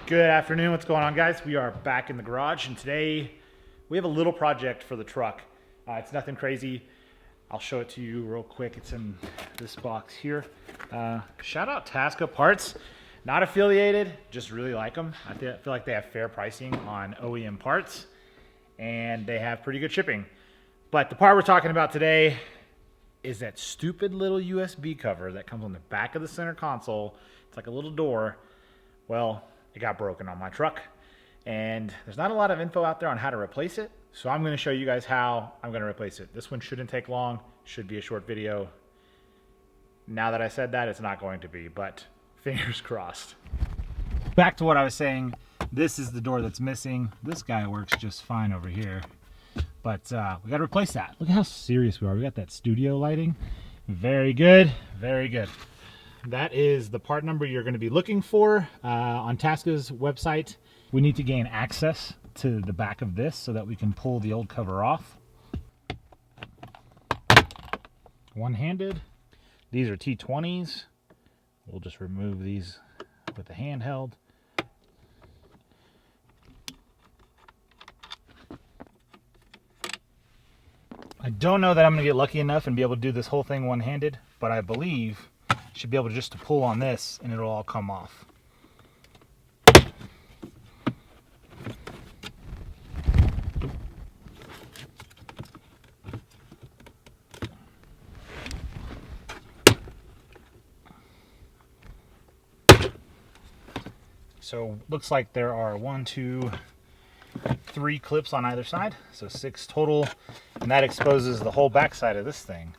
Good afternoon, what's going on, guys? We are back in the garage, and today we have a little project for the truck. It's nothing crazy. I'll show it to you real quick. It's in this box here. Shout out Tasca Parts. Not affiliated, just really like them. I feel like they have fair pricing on OEM parts, and they have pretty good shipping. But the part we're talking about today is that stupid little USB cover that comes on the back of the center console. It's like a little door. Well, it got broken on my truck, and there's not a lot of info out there on how to replace it. So I'm going to show you guys how I'm going to replace it. This one shouldn't take long, should be a short video. Now that I said that, it's not going to be, but fingers crossed. Back to what I was saying, this is the door that's missing. This guy works just fine over here, but we got to replace that. Look at how serious we are. We got that studio lighting. Very good, very good. That is the part number you're going to be looking for on Tasca's website. We need to gain access to the back of this so that we can pull the old cover off. One-handed. These are T20s. We'll just remove these with the handheld. I don't know that I'm going to get lucky enough and be able to do this whole thing one-handed, but I believe should be able to just to pull on this and it'll all come off. So looks like there are 1, 2, 3 clips on either side, so 6 total, and that exposes the whole back side of this thing.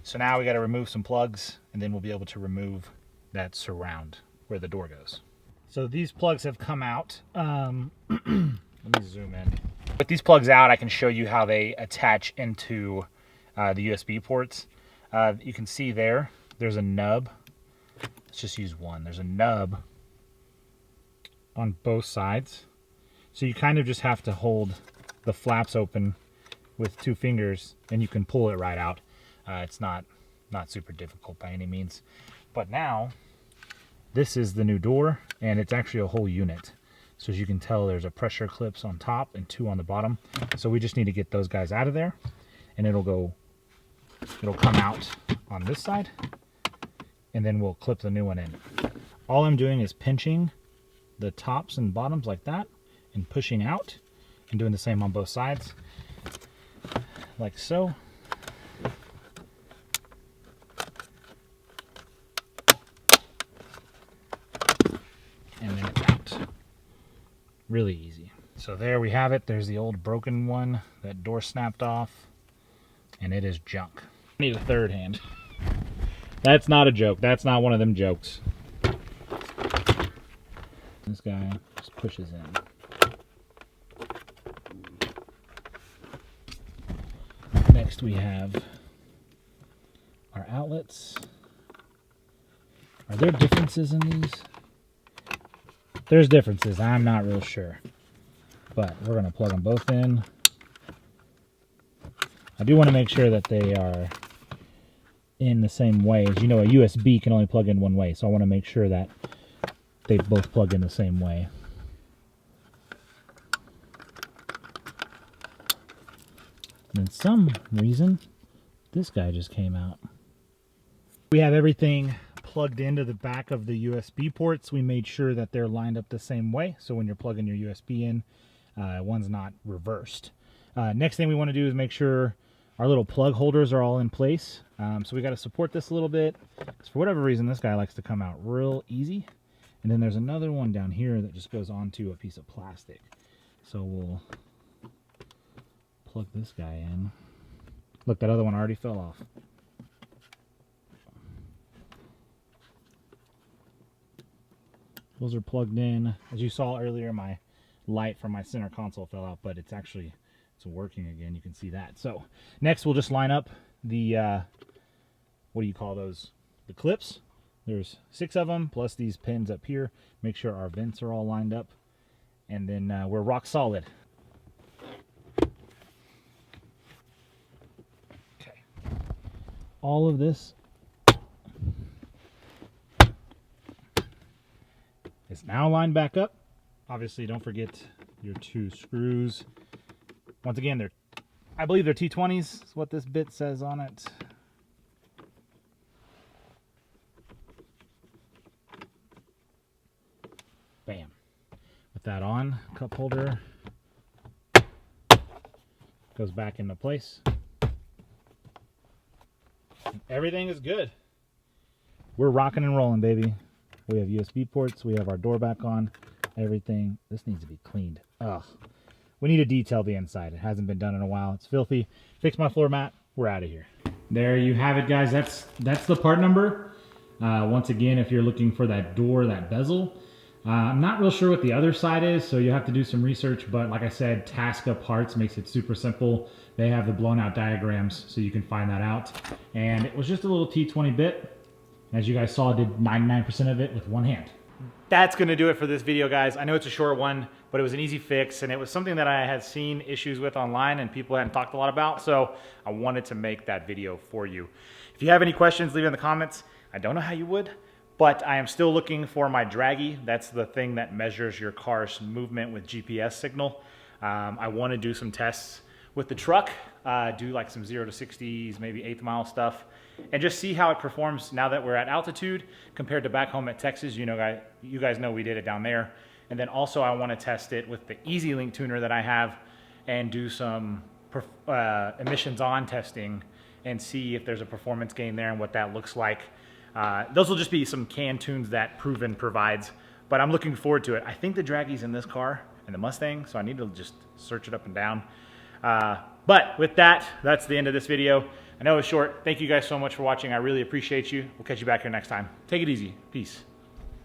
So now we got to remove some plugs, and then we'll be able to remove that surround where the door goes. So these plugs have come out. Let me zoom in. With these plugs out, I can show you how they attach into the USB ports. You can see there's a nub. Let's just use one. There's a nub on both sides. So you kind of just have to hold the flaps open with 2 fingers, and you can pull it right out. It's not super difficult by any means. But now, this is the new door, and it's actually a whole unit. So as you can tell, there's a pressure clips on top and 2 on the bottom. So we just need to get those guys out of there, and it'll come out on this side, and then we'll clip the new one in. All I'm doing is pinching the tops and bottoms like that, and pushing out, and doing the same on both sides, like so. And then it's out. Really easy. So there we have it. There's the old broken one. That door snapped off, and it is junk. I need a third hand. That's not a joke. That's not one of them jokes. This guy just pushes in. Next we have our outlets. Are there differences in these? There's differences, I'm not real sure. But we're going to plug them both in. I do want to make sure that they are in the same way. As you know, a USB can only plug in one way, so I want to make sure that they both plug in the same way. And for some reason, this guy just came out. We have everything plugged into the back of the USB ports. We made sure that they're lined up the same way, so when you're plugging your USB in, one's not reversed. Next thing we want to do is make sure our little plug holders are all in place. So we got to support this a little bit, because for whatever reason this guy likes to come out real easy. And then there's another one down here that just goes onto a piece of plastic. So we'll plug this guy in. Look, that other one already fell off. Those are plugged in. As you saw earlier, my light from my center console fell out, but it's working again. You can see that. So next we'll just line up the, what do you call those? The clips. There's 6 of them, plus these pins up here. Make sure our vents are all lined up. And then we're rock solid. Okay. All of this is now lined back up. Obviously, don't forget your 2 screws. Once again, I believe they're T20s, is what this bit says on it. Bam. With that on, cup holder goes back into place. And everything is good. We're rocking and rolling, baby. We have USB ports. We have our door back on. Everything. This needs to be cleaned. Ugh. We need to detail the inside. It hasn't been done in a while. It's filthy. Fix my floor mat. We're out of here. There you have it, guys. That's the part number. Once again, if you're looking for that door, that bezel. I'm not real sure what the other side is, so you have to do some research. But like I said, Tasca Parts makes it super simple. They have the blown out diagrams, so you can find that out. And it was just a little T20 bit. As you guys saw, I did 99% of it with one hand. That's going to do it for this video, guys. I know it's a short one, but it was an easy fix, and it was something that I had seen issues with online and people hadn't talked a lot about, so I wanted to make that video for you. If you have any questions, leave it in the comments. I don't know how you would, but I am still looking for my Draggy. That's the thing that measures your car's movement with GPS signal. I want to do some tests with the truck, do like some 0 to 60s, maybe 8th mile stuff, and just see how it performs now that we're at altitude compared to back home at Texas. You guys know we did it down there. And then also I want to test it with the EasyLink tuner that I have and do some emissions on testing and see if there's a performance gain there and what that looks like. Those will just be some canned tunes that Proven provides, but I'm looking forward to it. I think the Draggy's in this car and the Mustang, so I need to just search it up and down. But with that, that's the end of this video. I know it's short. Thank you guys so much for watching. I really appreciate you. We'll catch you back here next time. Take it easy. Peace.